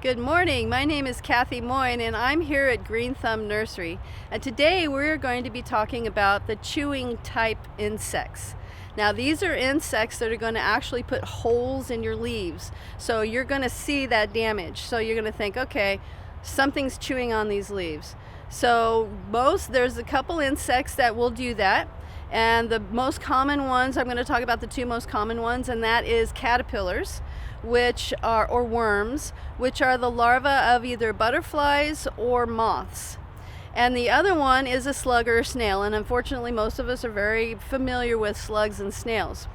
Good morning, my name is Kathy Moyne and I'm here at Green Thumb Nursery, and today we're going to be talking about the chewing type insects. Now these are insects that are going to actually put holes in your leaves, so you're going to see that damage. So you're going to think, okay, something's chewing on these leaves. So there's a couple insects that will do that, and the most common ones, I'm going to talk about the two most common ones, and that is caterpillars, or worms, which are the larvae of either butterflies or moths. And the other one is a slug or a snail, and unfortunately most of us are very familiar with slugs and snails.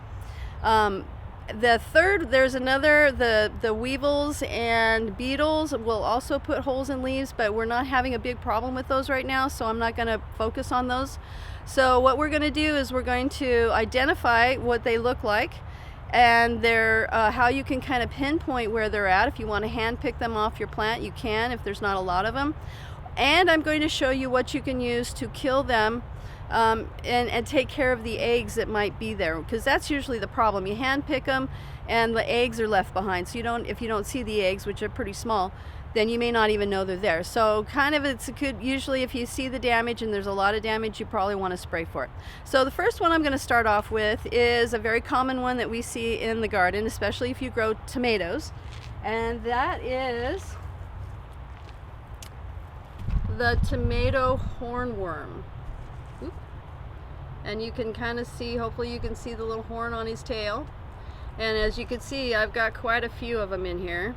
The third, there's another, the weevils and beetles will also put holes in leaves, but we're not having a big problem with those right now, so I'm not going to focus on those. So what we're going to do is we're going to identify what they look like, and how you can kind of pinpoint where they're at. If you want to hand pick them off your plant, you can, if there's not a lot of them. And I'm going to show you what you can use to kill them and take care of the eggs that might be there, because that's usually the problem. You hand pick them and the eggs are left behind, so if you don't see the eggs, which are pretty small, then you may not even know they're there. So kind of usually if you see the damage and there's a lot of damage, you probably want to spray for it. So the first one I'm going to start off with is a very common one that we see in the garden, especially if you grow tomatoes, and that is the tomato hornworm. Oop. And you can kind of see, hopefully you can see the little horn on his tail, and as you can see, I've got quite a few of them in here,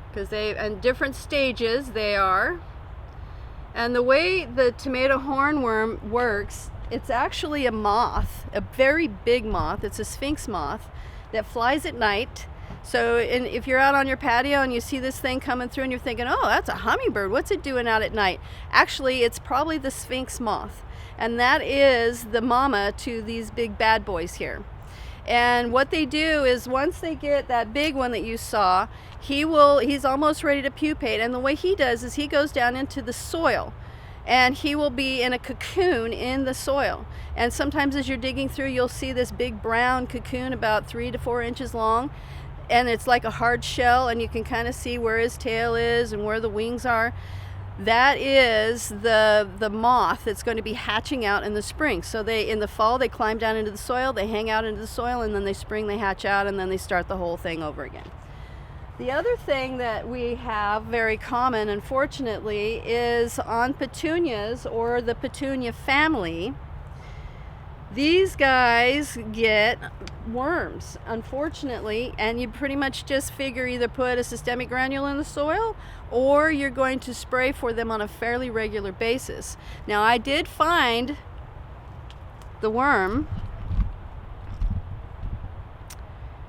because in different stages they are. And the way the tomato hornworm works, it's actually a moth, a very big moth. It's a sphinx moth that flies at night. So if you're out on your patio and you see this thing coming through and you're thinking, oh, that's a hummingbird, what's it doing out at night? Actually, it's probably the sphinx moth, and that is the mama to these big bad boys here. And what they do is, once they get that big one that you saw, he's almost ready to pupate, and the way he does is he goes down into the soil and he will be in a cocoon in the soil. And sometimes as you're digging through, you'll see this big brown cocoon about 3 to 4 inches long, and it's like a hard shell, and you can kind of see where his tail is and where the wings are. That is the moth that's going to be hatching out in the spring. So in the fall they climb down into the soil, they hang out into the soil, and then they hatch out, and then they start the whole thing over again. The other thing that we have very common, unfortunately, is on petunias, or the Petunia family. These guys get worms, unfortunately, and you pretty much just figure either put a systemic granule in the soil or you're going to spray for them on a fairly regular basis. Now, I did find the worm,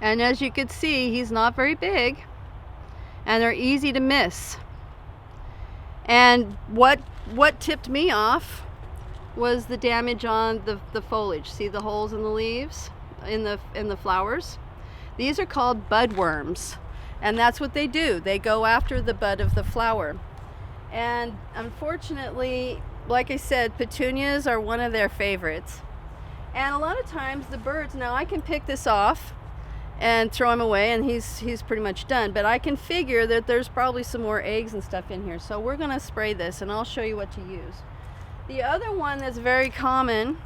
and as you can see, he's not very big and they're easy to miss. And what tipped me off was the damage on the foliage. See the holes in the leaves, in the flowers? These are called budworms, and that's what they do. They go after the bud of the flower. And unfortunately, like I said, petunias are one of their favorites. And a lot of times the birds, now I can pick this off and throw him away, and he's pretty much done, but I can figure that there's probably some more eggs and stuff in here. So we're gonna spray this, and I'll show you what to use. The other one that's very common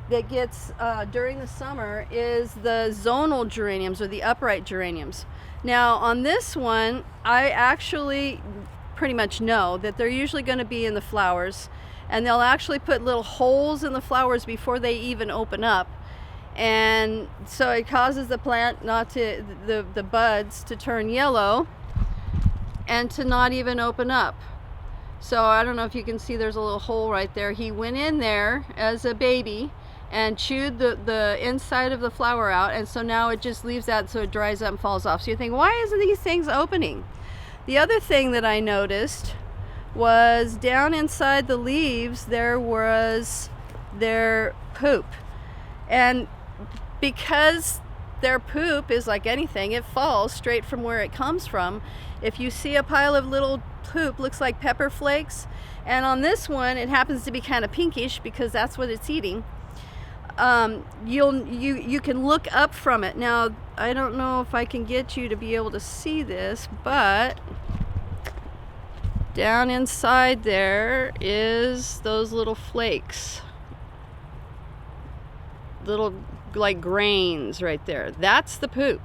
that gets during the summer is the zonal geraniums, or the upright geraniums. Now on this one, I actually pretty much know that they're usually going to be in the flowers, and they'll actually put little holes in the flowers before they even open up, and so it causes the plant the buds to turn yellow and to not even open up. So I don't know if you can see, there's a little hole right there. He went in there as a baby and chewed the inside of the flower out, and so now it just leaves that so it dries up and falls off. So you think, why isn't these things opening? The other thing that I noticed was down inside the leaves there was their poop. And because their poop is like anything, it falls straight from where it comes from. If you see a pile of little poop, looks like pepper flakes, and on this one it happens to be kind of pinkish because that's what it's eating. You can look up from it. Now, I don't know if I can get you to be able to see this, but Down inside there is those little flakes. Little like grains right there. That's the poop.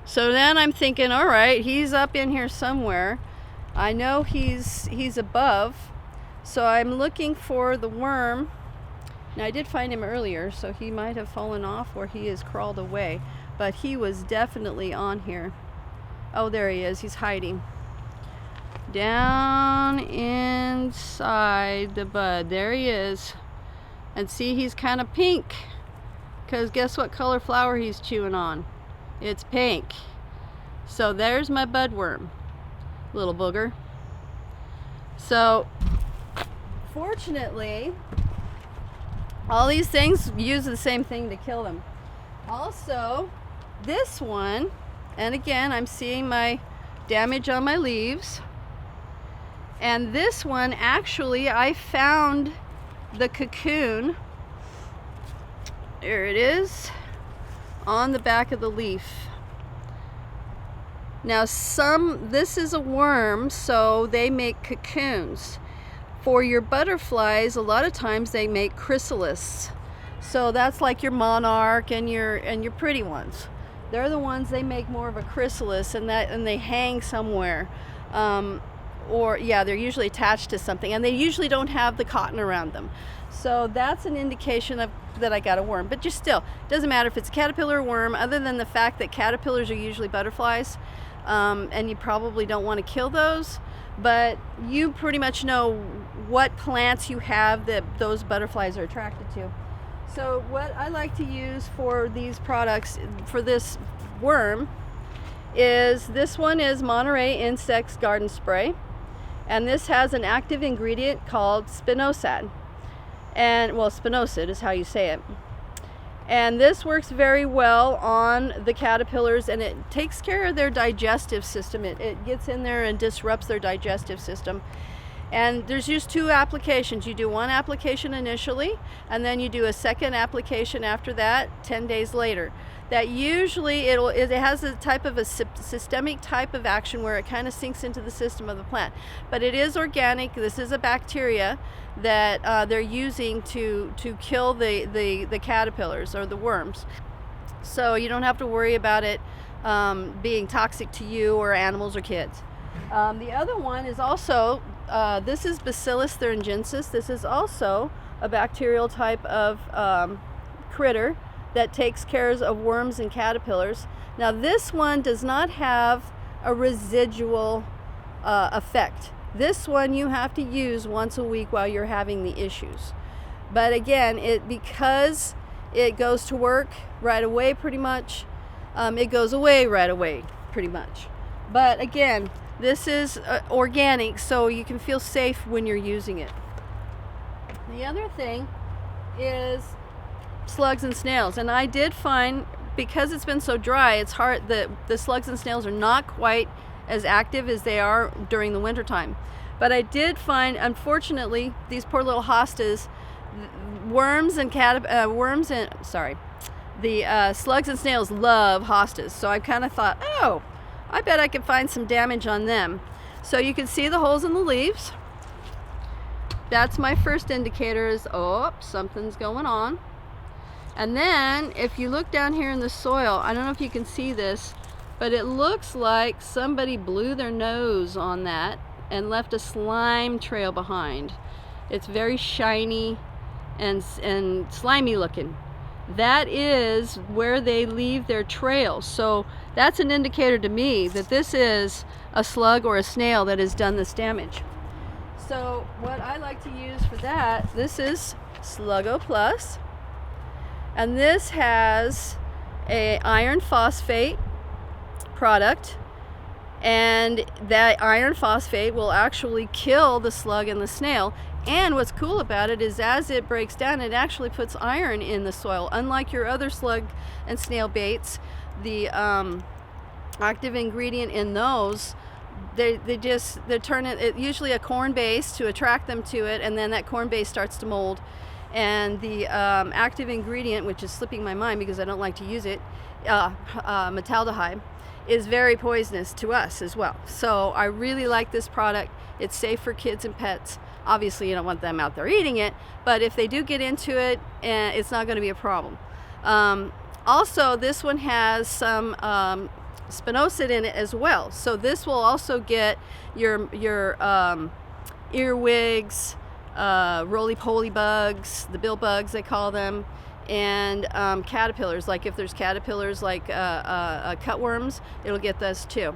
So then I'm thinking, all right, he's up in here somewhere. I know he's above. So I'm looking for the worm. Now I did find him earlier, so he might have fallen off or he has crawled away. But he was definitely on here. Oh, there he is. He's hiding. Down inside the bud. There he is. And see, he's kind of pink. Because guess what color flower he's chewing on? It's pink. So there's my budworm. Little booger. So, fortunately, all these things use the same thing to kill them. Also, this one, and again, I'm seeing my damage on my leaves. And this one, actually, I found the cocoon. There it is, on the back of the leaf. Now this is a worm, so they make cocoons. For your butterflies, a lot of times they make chrysalis. So that's like your monarch and your pretty ones. They're the ones they make more of a chrysalis, and they hang somewhere. Or yeah, they're usually attached to something, and they usually don't have the cotton around them. So that's an indication that I got a worm. But just still, it doesn't matter if it's a caterpillar or worm, other than the fact that caterpillars are usually butterflies, and you probably don't want to kill those. But you pretty much know what plants you have that those butterflies are attracted to. So what I like to use for these products, for this worm, is this one is Monterey Insects Garden Spray. And this has an active ingredient called spinosad. And, well, spinosad is how you say it. And this works very well on the caterpillars, and it takes care of their digestive system. It gets in there and disrupts their digestive system. And there's just 2 applications. You do one application initially, and then you do a second application after that 10 days later. That usually it has a type of a systemic type of action where it kind of sinks into the system of the plant. But it is organic. This is a bacteria that they're using to kill the caterpillars or the worms. So you don't have to worry about it being toxic to you or animals or kids. The other one is also, this is Bacillus thuringiensis. This is also a bacterial type of critter that takes care of worms and caterpillars. Now this one does not have a residual effect. This one you have to use once a week while you're having the issues. But again, because it goes to work right away pretty much, it goes away right away pretty much. But again, this is organic, so you can feel safe when you're using it. The other thing is slugs and snails, and I did find, because it's been so dry, it's hard, the slugs and snails are not quite as active as they are during the winter time. But I did find, unfortunately, these poor little hostas, the slugs and snails love hostas. So I kind of thought, oh, I bet I could find some damage on them. So you can see the holes in the leaves. That's my first indicator, is, oh, something's going on. And then if you look down here in the soil, I don't know if you can see this, but it looks like somebody blew their nose on that and left a slime trail behind. It's very shiny and slimy looking. That is where they leave their trail. So that's an indicator to me that this is a slug or a snail that has done this damage. So what I like to use for that, this is Sluggo Plus. And this has a iron phosphate product, and that iron phosphate will actually kill the slug and the snail. And what's cool about it is, as it breaks down, it actually puts iron in the soil. Unlike your other slug and snail baits, the active ingredient in those, they turn it usually a corn base to attract them to it, and then that corn base starts to mold. And the active ingredient, which is slipping my mind because I don't like to use it, metaldehyde, is very poisonous to us as well. So I really like this product. It's safe for kids and pets. Obviously you don't want them out there eating it, but if they do get into it, it's not going to be a problem. Also, this one has some spinosad in it as well. So this will also get your earwigs, roly-poly bugs, the bill bugs they call them, and caterpillars. Like if there's caterpillars like cutworms, it'll get those too.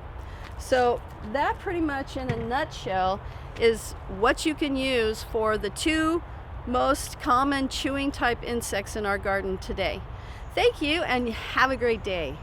So that pretty much in a nutshell is what you can use for the 2 most common chewing type insects in our garden today. Thank you and have a great day.